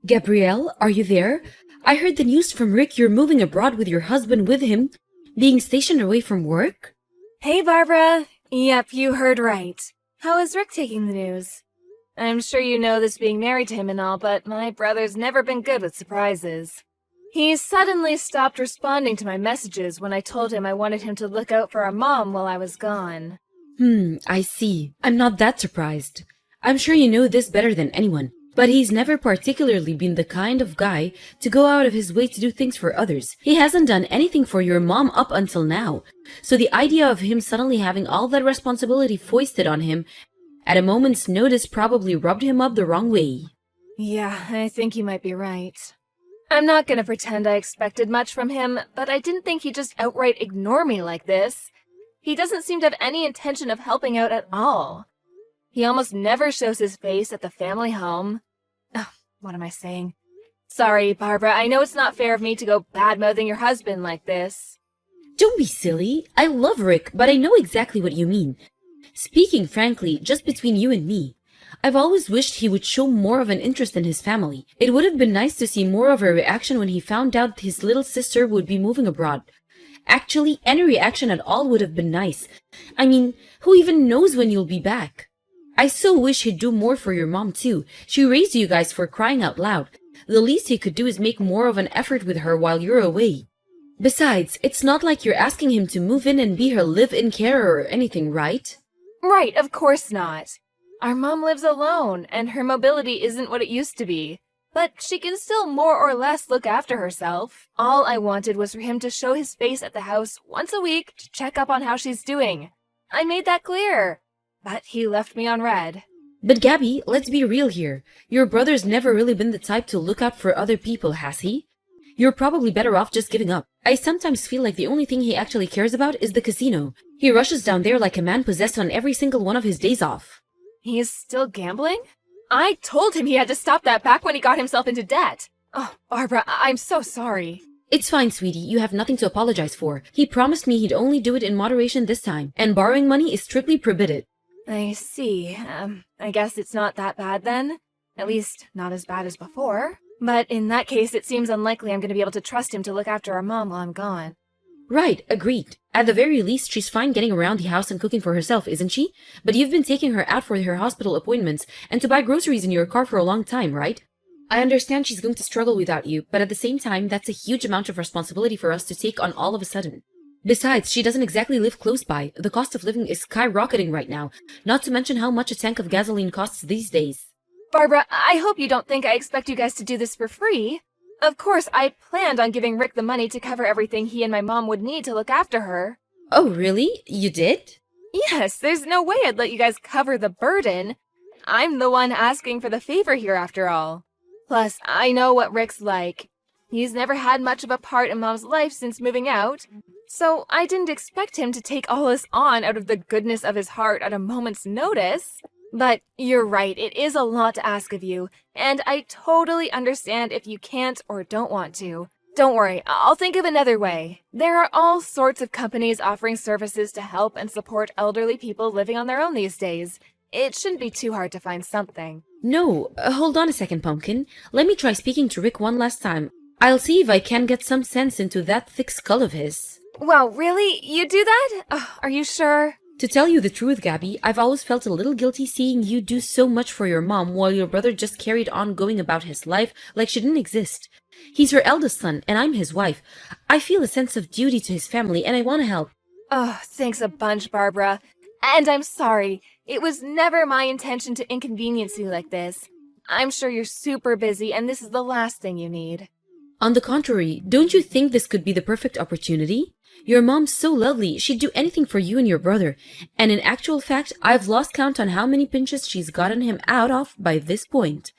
Gabrielle, are you there? I heard the news from Rick you're moving abroad with your husband with him, being stationed away from work. Hey, Barbara. Yep, you heard right. How is Rick taking the news? I'm sure you know this being married to him and all, but my brother's never been good with surprises. He suddenly stopped responding to my messages when I told him I wanted him to look out for our mom while I was gone. I see. I'm not that surprised. I'm sure you know this better than anyone, but he's never particularly been the kind of guy to go out of his way to do things for others. He hasn't done anything for your mom up until now, so the idea of him suddenly having all that responsibility foisted on him at a moment's notice probably rubbed him up the wrong way. Yeah, I think you might be right. I'm not gonna pretend I expected much from him, but I didn't think he'd just outright ignore me like this. He doesn't seem to have any intention of helping out at all. He almost never shows his face at the family home. Oh, what am I saying? Sorry, Barbara, I know it's not fair of me to go bad-mouthing your husband like this. Don't be silly. I love Rick, but I know exactly what you mean. Speaking frankly, just between you and me, I've always wished he would show more of an interest in his family. It would have been nice to see more of a reaction when he found out his little sister would be moving abroad. Actually, any reaction at all would have been nice. I mean, who even knows when you'll be back? I so wish he'd do more for your mom too. She raised you guys, for crying out loud. The least he could do is make more of an effort with her while you're away. Besides, it's not like you're asking him to move in and be her live-in carer or anything, right? Right, of course not. Our mom lives alone, and her mobility isn't what it used to be. But she can still more or less look after herself. All I wanted was for him to show his face at the house once a week to check up on how she's doing. I made that clear. But he left me on red. But Gabby, let's be real here. Your brother's never really been the type to look out for other people, has he? You're probably better off just giving up. I sometimes feel like the only thing he actually cares about is the casino. He rushes down there like a man possessed on every single one of his days off. He's still gambling? I told him he had to stop that back when he got himself into debt. Oh, Barbara, I'm so sorry. It's fine, sweetie. You have nothing to apologize for. He promised me he'd only do it in moderation this time, and borrowing money is strictly prohibited. I see. I guess it's not that bad then. At least, not as bad as before. But in that case, it seems unlikely I'm going to be able to trust him to look after our mom while I'm gone. Right, agreed. At the very least, she's fine getting around the house and cooking for herself, isn't she? But you've been taking her out for her hospital appointments and to buy groceries in your car for a long time, right? I understand she's going to struggle without you, but at the same time, that's a huge amount of responsibility for us to take on all of a sudden. Besides, she doesn't exactly live close by. The cost of living is skyrocketing right now, not to mention how much a tank of gasoline costs these days. Barbara, I hope you don't think I expect you guys to do this for free. Of course, I planned on giving Rick the money to cover everything he and my mom would need to look after her. Oh, really? You did? Yes, there's no way I'd let you guys cover the burden. I'm the one asking for the favor here after all. Plus, I know what Rick's like. He's never had much of a part in Mom's life since moving out, so I didn't expect him to take all this on out of the goodness of his heart at a moment's notice. But you're right, it is a lot to ask of you, and I totally understand if you can't or don't want to. Don't worry, I'll think of another way. There are all sorts of companies offering services to help and support elderly people living on their own these days. It shouldn't be too hard to find something. No, hold on a second, Pumpkin. Let me try speaking to Rick one last time. I'll see if I can get some sense into that thick skull of his. Wow, really? You do that? Are you sure? To tell you the truth, Gabby, I've always felt a little guilty seeing you do so much for your mom while your brother just carried on going about his life like she didn't exist. He's her eldest son, and I'm his wife. I feel a sense of duty to his family, and I want to help. Oh, thanks a bunch, Barbara. And I'm sorry. It was never my intention to inconvenience you like this. I'm sure you're super busy, and this is the last thing you need. On the contrary, don't you think this could be the perfect opportunity? Your mom's so lovely, she'd do anything for you and your brother. And in actual fact, I've lost count on how many pinches she's gotten him out of by this point.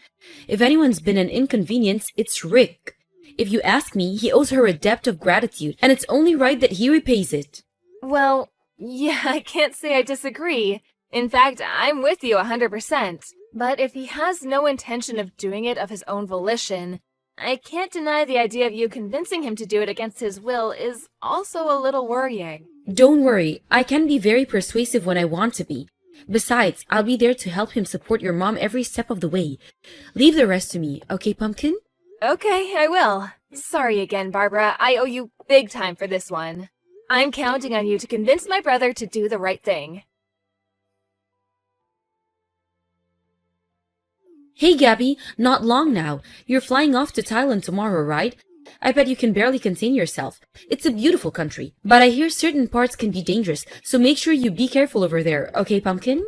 If anyone's been an inconvenience, it's Rick. If you ask me, he owes her a debt of gratitude, and it's only right that he repays it. Well, yeah, I can't say I disagree. In fact, I'm with you 100%. But if he has no intention of doing it of his own volition, I can't deny the idea of you convincing him to do it against his will is also a little worrying. Don't worry, I can be very persuasive when I want to be. Besides, I'll be there to help him support your mom every step of the way. Leave the rest to me, okay, Pumpkin? Okay, I will. Sorry again, Barbara. I owe you big time for this one. I'm counting on you to convince my brother to do the right thing. Hey, Gabby, not long now. You're flying off to Thailand tomorrow, right? I bet you can barely contain yourself. It's a beautiful country, but I hear certain parts can be dangerous, so make sure you be careful over there, okay, Pumpkin?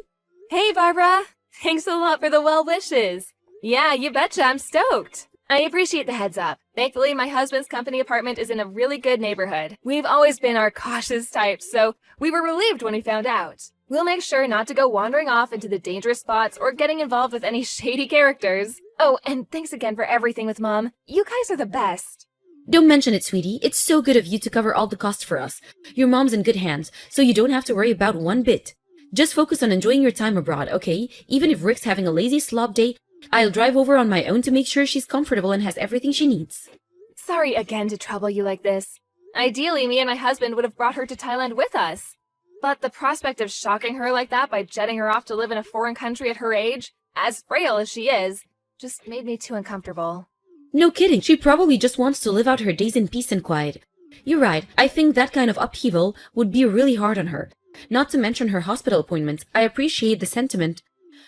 Hey, Barbara! Thanks a lot for the well wishes. Yeah, you betcha, I'm stoked. I appreciate the heads up. Thankfully, my husband's company apartment is in a really good neighborhood. We've always been our cautious types, so we were relieved when we found out. We'll make sure not to go wandering off into the dangerous spots or getting involved with any shady characters. Oh, and thanks again for everything with Mom. You guys are the best. Don't mention it, sweetie. It's so good of you to cover all the cost for us. Your mom's in good hands, so you don't have to worry about one bit. Just focus on enjoying your time abroad, okay? Even if Rick's having a lazy slob day, I'll drive over on my own to make sure she's comfortable and has everything she needs. Sorry again to trouble you like this. Ideally, me and my husband would have brought her to Thailand with us. But the prospect of shocking her like that by jetting her off to live in a foreign country at her age, as frail as she is, just made me too uncomfortable. No kidding, she probably just wants to live out her days in peace and quiet. You're right, I think that kind of upheaval would be really hard on her. Not to mention her hospital appointments, I appreciate the sentiment,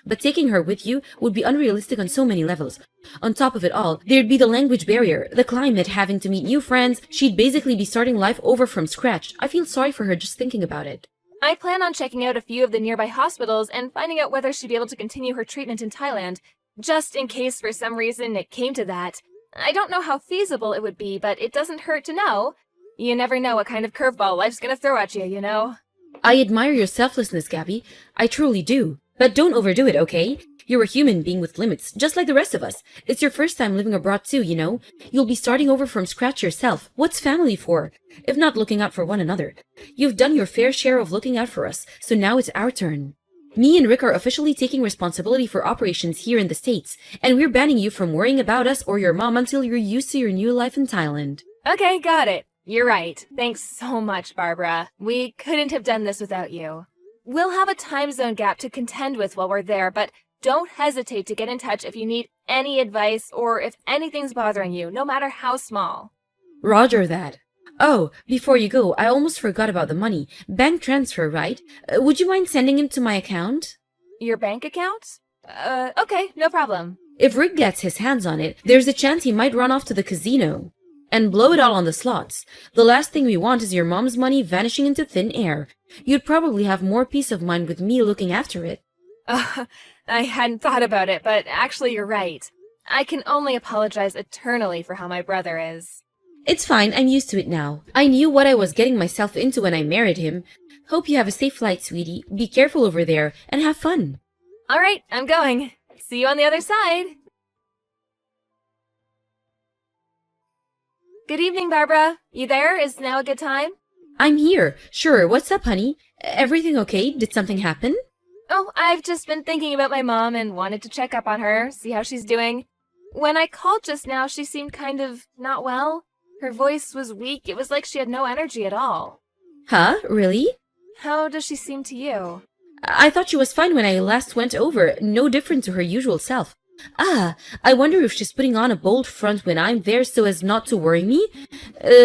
but taking her with you would be unrealistic on so many levels. On top of it all, there'd be the language barrier, the climate, having to meet new friends. She'd basically be starting life over from scratch. I feel sorry for her just thinking about it. I plan on checking out a few of the nearby hospitals and finding out whether she'd be able to continue her treatment in Thailand, just in case for some reason it came to that. I don't know how feasible it would be, but it doesn't hurt to know. You never know what kind of curveball life's gonna throw at you, you know? I admire your selflessness, Gabby. I truly do. But don't overdo it, okay? You're a human being with limits, just like the rest of us. It's your first time living abroad too, you know? You'll be starting over from scratch yourself. What's family for, if not looking out for one another? You've done your fair share of looking out for us, so now it's our turn. Me and Rick are officially taking responsibility for operations here in the States, and we're banning you from worrying about us or your mom until you're used to your new life in Thailand. Okay, got it. You're right. Thanks so much, Barbara. We couldn't have done this without you. We'll have a time zone gap to contend with while we're there, but don't hesitate to get in touch if you need any advice or if anything's bothering you, no matter how small. Roger that. Oh, before you go, I almost forgot about the money. Bank transfer, right? Would you mind sending it to my account? Your bank account? Okay, no problem. If Rick gets his hands on it, there's a chance he might run off to the casino and blow it all on the slots. The last thing we want is your mom's money vanishing into thin air. You'd probably have more peace of mind with me looking after it. I hadn't thought about it, but actually you're right. I can only apologize eternally for how my brother is. It's fine, I'm used to it now. I knew what I was getting myself into when I married him. Hope you have a safe flight, sweetie. Be careful over there, and have fun. All right, I'm going. See you on the other side. Good evening, Barbara. You there? Is now a good time? I'm here. Sure, what's up, honey? Everything okay? Did something happen? Oh, I've just been thinking about my mom and wanted to check up on her, see how she's doing. When I called just now, she seemed kind of not well. Her voice was weak. It was like she had no energy at all. Huh? Really? How does she seem to you? I thought she was fine when I last went over. No different to her usual self. Ah, I wonder if she's putting on a bold front when I'm there so as not to worry me?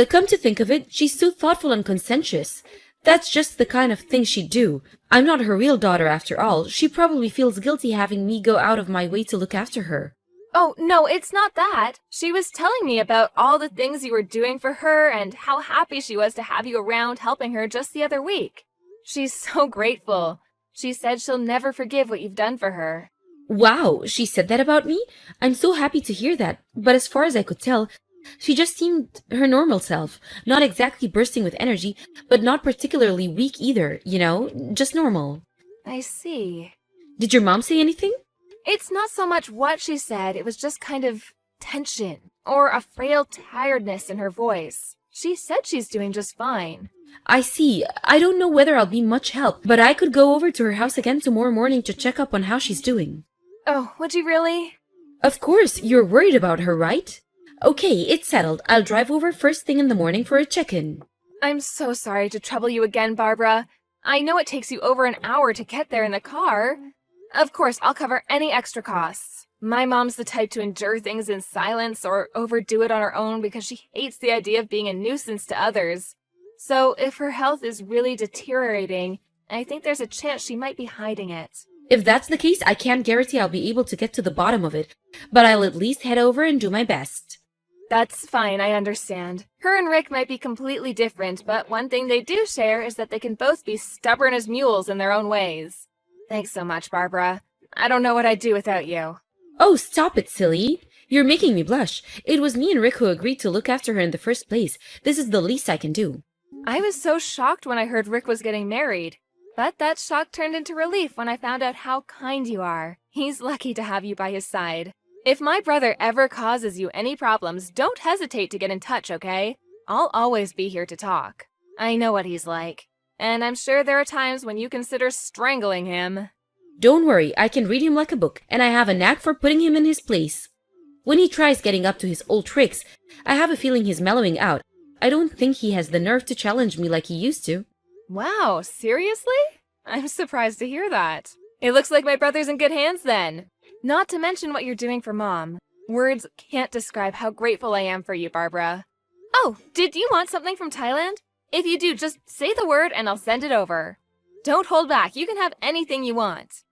Come to think of it, she's so thoughtful and conscientious. That's just the kind of thing she'd do. I'm not her real daughter after all. She probably feels guilty having me go out of my way to look after her. Oh, no, it's not that. She was telling me about all the things you were doing for her and how happy she was to have you around helping her just the other week. She's so grateful. She said she'll never forgive what you've done for her. Wow, she said that about me? I'm so happy to hear that. But as far as I could tell, she just seemed her normal self. Not exactly bursting with energy, but not particularly weak either, you know? Just normal. I see. Did your mom say anything? It's not so much what she said, it was just kind of tension, or a frail tiredness in her voice. She said she's doing just fine. I see. I don't know whether I'll be much help, but I could go over to her house again tomorrow morning to check up on how she's doing. Oh, would you really? Of course, you're worried about her, right? Okay, it's settled. I'll drive over first thing in the morning for a check-in. I'm so sorry to trouble you again, Barbara. I know it takes you over an hour to get there in the car. Of course, I'll cover any extra costs. My mom's the type to endure things in silence or overdo it on her own because she hates the idea of being a nuisance to others. So if her health is really deteriorating, I think there's a chance she might be hiding it. If that's the case, I can't guarantee I'll be able to get to the bottom of it, but I'll at least head over and do my best. That's fine, I understand. Her and Rick might be completely different, but one thing they do share is that they can both be stubborn as mules in their own ways. Thanks so much, Barbara. I don't know what I'd do without you. Oh, stop it, silly. You're making me blush. It was me and Rick who agreed to look after her in the first place. This is the least I can do. I was so shocked when I heard Rick was getting married. But that shock turned into relief when I found out how kind you are. He's lucky to have you by his side. If my brother ever causes you any problems, don't hesitate to get in touch, okay? I'll always be here to talk. I know what he's like. And I'm sure there are times when you consider strangling him. Don't worry, I can read him like a book, and I have a knack for putting him in his place. When he tries getting up to his old tricks, I have a feeling he's mellowing out. I don't think he has the nerve to challenge me like he used to. Wow, seriously? I'm surprised to hear that. It looks like my brother's in good hands then. Not to mention what you're doing for Mom. Words can't describe how grateful I am for you, Barbara. Oh, did you want something from Thailand? If you do, just say the word and I'll send it over. Don't hold back. You can have anything you want.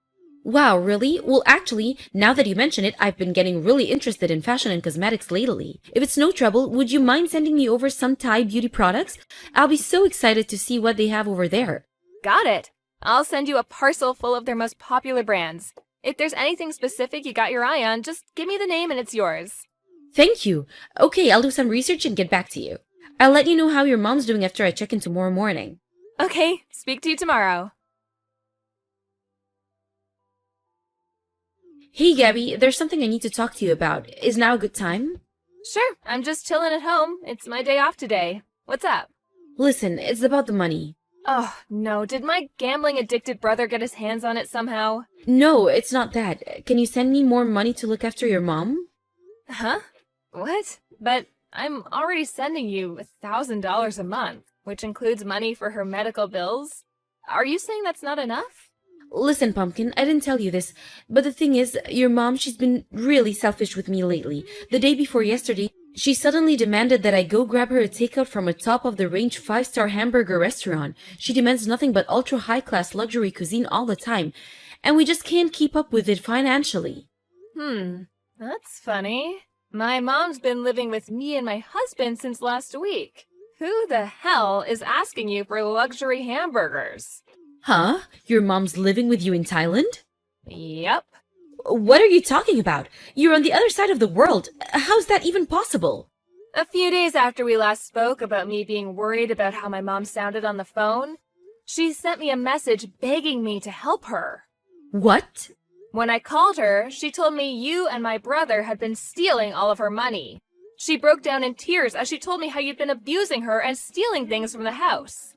Wow, really? Well, actually, now that you mention it, I've been getting really interested in fashion and cosmetics lately. If it's no trouble, would you mind sending me over some Thai beauty products? I'll be so excited to see what they have over there. Got it. I'll send you a parcel full of their most popular brands. If there's anything specific you got your eye on, just give me the name and it's yours. Thank you. Okay, I'll do some research and get back to you. I'll let you know how your mom's doing after I check in tomorrow morning. Okay, speak to you tomorrow. Hey, Gabby, there's something I need to talk to you about. Is now a good time? Sure, I'm just chilling at home. It's my day off today. What's up? Listen, it's about the money. Oh, no. Did my gambling-addicted brother get his hands on it somehow? No, it's not that. Can you send me more money to look after your mom? Huh? What? But I'm already sending you $1,000 a month, which includes money for her medical bills. Are you saying that's not enough? Listen, Pumpkin, I didn't tell you this, but the thing is, your mom, she's been really selfish with me lately. The day before yesterday, she suddenly demanded that I go grab her a takeout from a top-of-the-range 5-star hamburger restaurant. She demands nothing but ultra-high-class luxury cuisine all the time, and we just can't keep up with it financially. That's funny. My mom's been living with me and my husband since last week. Who the hell is asking you for luxury hamburgers? Huh? Your mom's living with you in Thailand? Yep. What are you talking about? You're on the other side of the world. How's that even possible? A few days after we last spoke about me being worried about how my mom sounded on the phone, she sent me a message begging me to help her. What? When I called her, she told me you and my brother had been stealing all of her money. She broke down in tears as she told me how you'd been abusing her and stealing things from the house.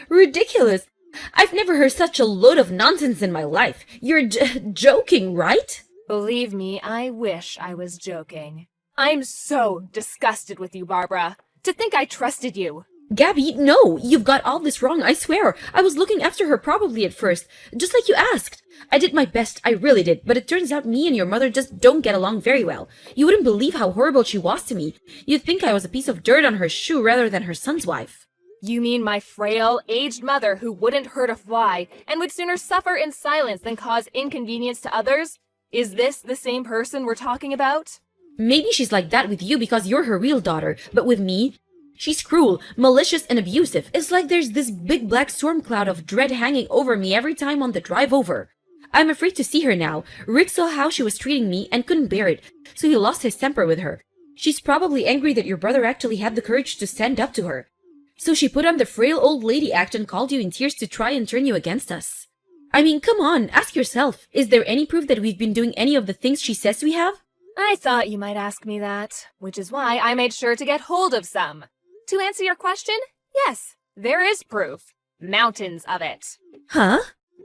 Ridiculous. I've never heard such a load of nonsense in my life. You're joking, right? Believe me, I wish I was joking. I'm so disgusted with you, Barbara. To think I trusted you. Gabby, no, you've got all this wrong, I swear. I was looking after her probably at first, just like you asked. I did my best, I really did, but it turns out me and your mother just don't get along very well. You wouldn't believe how horrible she was to me. You'd think I was a piece of dirt on her shoe rather than her son's wife. You mean my frail, aged mother who wouldn't hurt a fly and would sooner suffer in silence than cause inconvenience to others? Is this the same person we're talking about? Maybe she's like that with you because you're her real daughter, but with me, she's cruel, malicious, and abusive. It's like there's this big black storm cloud of dread hanging over me every time on the drive over. I'm afraid to see her now. Rick saw how she was treating me and couldn't bear it, so he lost his temper with her. She's probably angry that your brother actually had the courage to stand up to her. So she put on the frail old lady act and called you in tears to try and turn you against us. I mean, come on, ask yourself. Is there any proof that we've been doing any of the things she says we have? I thought you might ask me that, which is why I made sure to get hold of some. To answer your question, yes, there is proof. Mountains of it. Huh?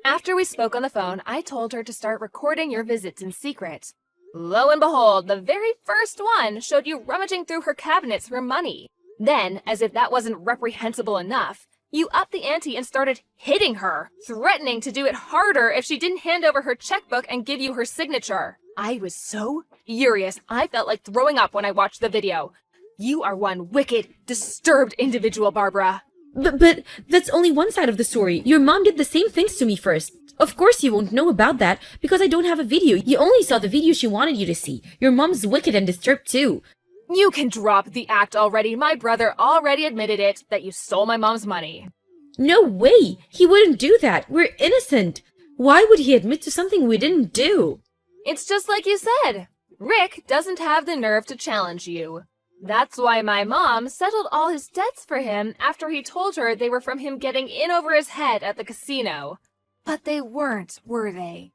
After we spoke on the phone, I told her to start recording your visits in secret. Lo and behold, the very first one showed you rummaging through her cabinets for money. Then, as if that wasn't reprehensible enough, You upped the ante and started hitting her, threatening to do it harder if she didn't hand over her checkbook and give you her signature. I was so furious, I felt like throwing up when I watched the video. You are one wicked, disturbed individual, Barbara. But that's only one side of the story. Your mom did the same things to me first. Of course you won't know about that because I don't have a video. You only saw the video she wanted you to see. Your mom's wicked and disturbed too. You can drop the act already. My brother already admitted it, that you stole my mom's money. No way! He wouldn't do that. We're innocent. Why would he admit to something we didn't do? It's just like you said. Rick doesn't have the nerve to challenge you. That's why my mom settled all his debts for him after he told her they were from him getting in over his head at the casino. But they weren't, were they?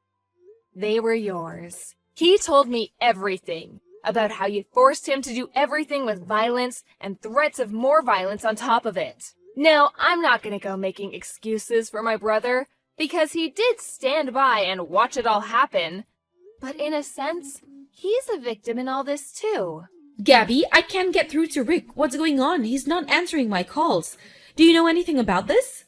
They were yours. He told me everything about how you forced him to do everything with violence and threats of more violence on top of it. Now, I'm not going to go making excuses for my brother because he did stand by and watch it all happen. But in a sense, he's a victim in all this too. Gabby, I can't get through to Rick. What's going on? He's not answering my calls. Do you know anything about this?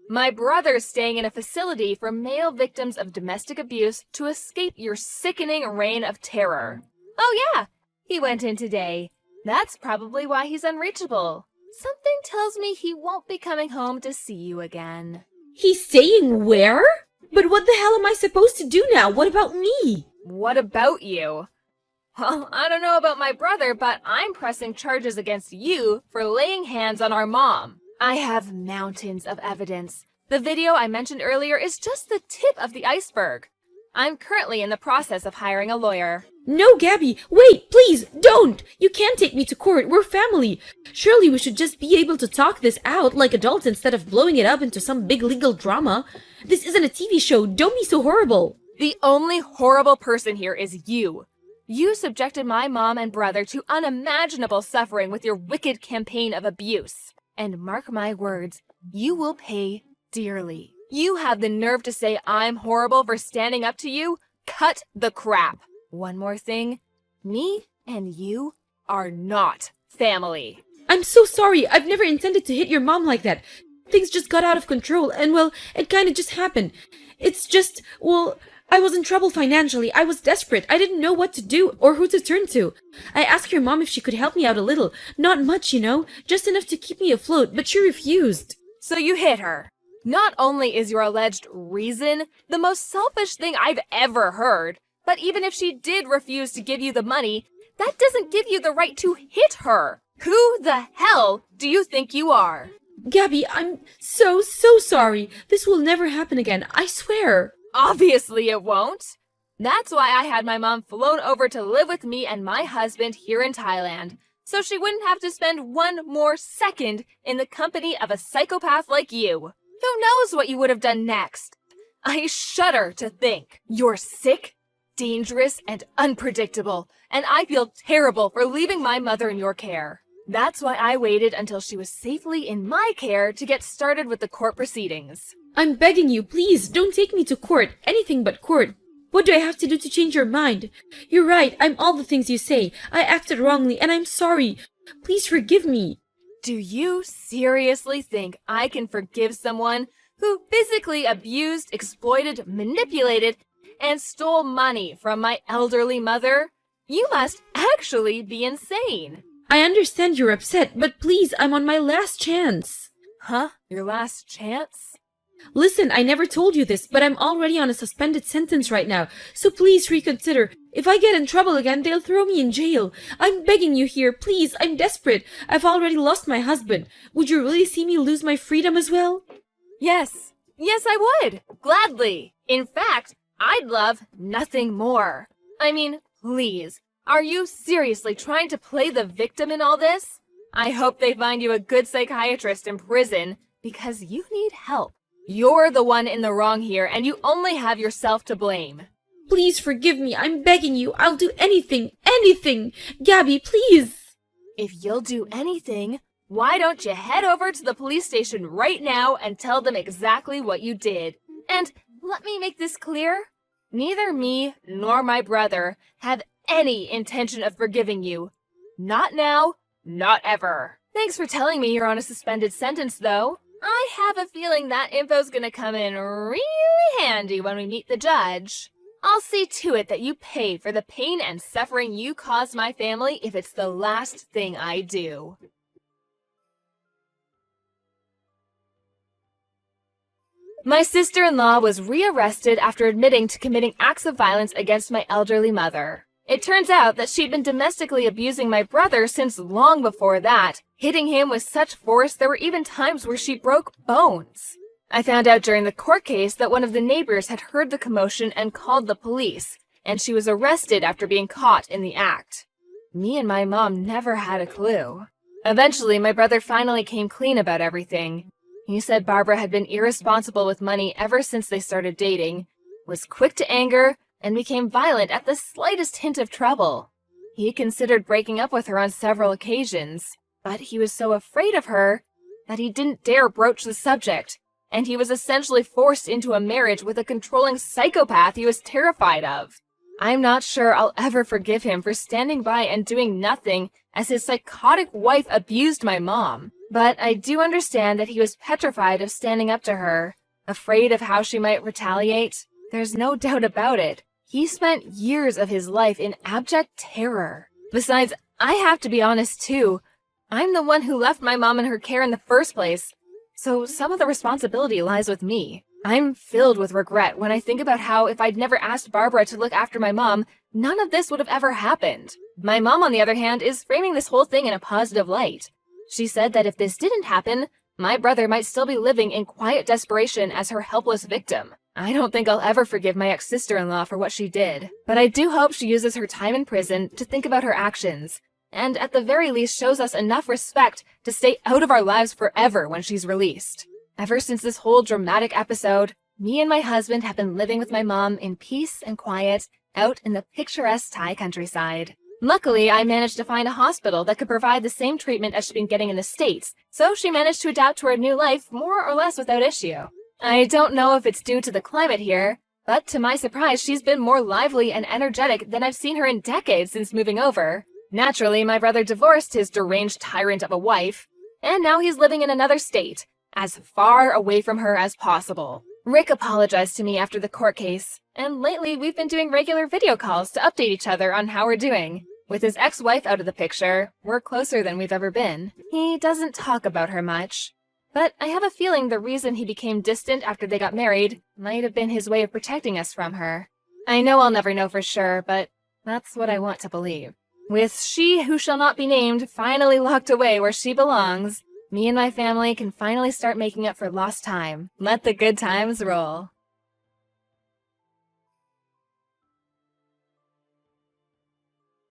My brother's staying in a facility for male victims of domestic abuse to escape your sickening reign of terror. Oh yeah, he went in today. That's probably why he's unreachable. Something tells me he won't be coming home to see you again. He's staying where? But what the hell am I supposed to do now? What about me? What about you? Well, I don't know about my brother, but I'm pressing charges against you for laying hands on our mom. I have mountains of evidence. The video I mentioned earlier is just the tip of the iceberg. I'm currently in the process of hiring a lawyer. No, Gabby, wait, please, don't! You can't take me to court, we're family. Surely we should just be able to talk this out like adults instead of blowing it up into some big legal drama. This isn't a TV show, don't be so horrible. The only horrible person here is you. You subjected my mom and brother to unimaginable suffering with your wicked campaign of abuse. And mark my words, you will pay dearly. You have the nerve to say I'm horrible for standing up to you? Cut the crap. One more thing, me and you are not family. I'm so sorry, I've never intended to hit your mom like that. Things just got out of control and well, it kinda just happened. It's just, well, I was in trouble financially. I was desperate. I didn't know what to do or who to turn to. I asked your mom if she could help me out a little. Not much, you know, just enough to keep me afloat, but she refused. So you hit her. Not only is your alleged reason the most selfish thing I've ever heard, but even if she did refuse to give you the money, that doesn't give you the right to hit her. Who the hell do you think you are? Gabby, I'm so sorry. This will never happen again, I swear. Obviously it won't. That's why I had my mom flown over to live with me and my husband here in Thailand, so she wouldn't have to spend one more second in the company of a psychopath like you. Who knows what you would have done next? I shudder to think. You're sick, dangerous, and unpredictable, and I feel terrible for leaving my mother in your care. That's why I waited until she was safely in my care to get started with the court proceedings. I'm begging you, please, don't take me to court. Anything but court. What do I have to do to change your mind? You're right, I'm all the things you say. I acted wrongly, and I'm sorry. Please forgive me. Do you seriously think I can forgive someone who physically abused, exploited, manipulated, and stole money from my elderly mother? You must actually be insane. I understand you're upset, but please, I'm on my last chance. Huh? Your last chance? Listen, I never told you this, but I'm already on a suspended sentence right now, so please reconsider. If I get in trouble again, they'll throw me in jail. I'm begging you here, please, I'm desperate. I've already lost my husband. Would you really see me lose my freedom as well? Yes. Yes, I would. Gladly. In fact, I'd love nothing more. I mean, please, are you seriously trying to play the victim in all this? I hope they find you a good psychiatrist in prison, because you need help. You're the one in the wrong here, and you only have yourself to blame. Please forgive me. I'm begging you. I'll do anything. Anything. Gabby, please. If you'll do anything, why don't you head over to the police station right now and tell them exactly what you did? And let me make this clear. Neither me nor my brother have any intention of forgiving you. Not now, not ever. Thanks for telling me you're on a suspended sentence, though. I have a feeling that info's gonna come in really handy when we meet the judge. I'll see to it that you pay for the pain and suffering you caused my family if it's the last thing I do. My sister-in-law was rearrested after admitting to committing acts of violence against my elderly mother. It turns out that she'd been domestically abusing my brother since long before that, hitting him with such force there were even times where she broke bones. I found out during the court case that one of the neighbors had heard the commotion and called the police, and she was arrested after being caught in the act. Me and my mom never had a clue. Eventually, my brother finally came clean about everything. He said Barbara had been irresponsible with money ever since they started dating, was quick to anger, and became violent at the slightest hint of trouble. He considered breaking up with her on several occasions, but he was so afraid of her that he didn't dare broach the subject, and he was essentially forced into a marriage with a controlling psychopath he was terrified of. I'm not sure I'll ever forgive him for standing by and doing nothing as his psychotic wife abused my mom. But I do understand that he was petrified of standing up to her, afraid of how she might retaliate. There's no doubt about it. He spent years of his life in abject terror. Besides, I have to be honest too. I'm the one who left my mom in her care in the first place, so some of the responsibility lies with me. I'm filled with regret when I think about how if I'd never asked Barbara to look after my mom, none of this would have ever happened. My mom, on the other hand, is framing this whole thing in a positive light. She said that if this didn't happen, my brother might still be living in quiet desperation as her helpless victim. I don't think I'll ever forgive my ex-sister-in-law for what she did, but I do hope she uses her time in prison to think about her actions, and at the very least shows us enough respect to stay out of our lives forever when she's released. Ever since this whole dramatic episode, me and my husband have been living with my mom in peace and quiet out in the picturesque Thai countryside. Luckily, I managed to find a hospital that could provide the same treatment as she'd been getting in the States, so she managed to adapt to her new life more or less without issue. I don't know if it's due to the climate here, but to my surprise, she's been more lively and energetic than I've seen her in decades since moving over. Naturally, my brother divorced his deranged tyrant of a wife, and now he's living in another state, as far away from her as possible. Rick apologized to me after the court case, and lately we've been doing regular video calls to update each other on how we're doing. With his ex-wife out of the picture, we're closer than we've ever been. He doesn't talk about her much, but I have a feeling the reason he became distant after they got married might have been his way of protecting us from her. I know I'll never know for sure, but that's what I want to believe. With she who shall not be named finally locked away where she belongs, me and my family can finally start making up for lost time. Let the good times roll.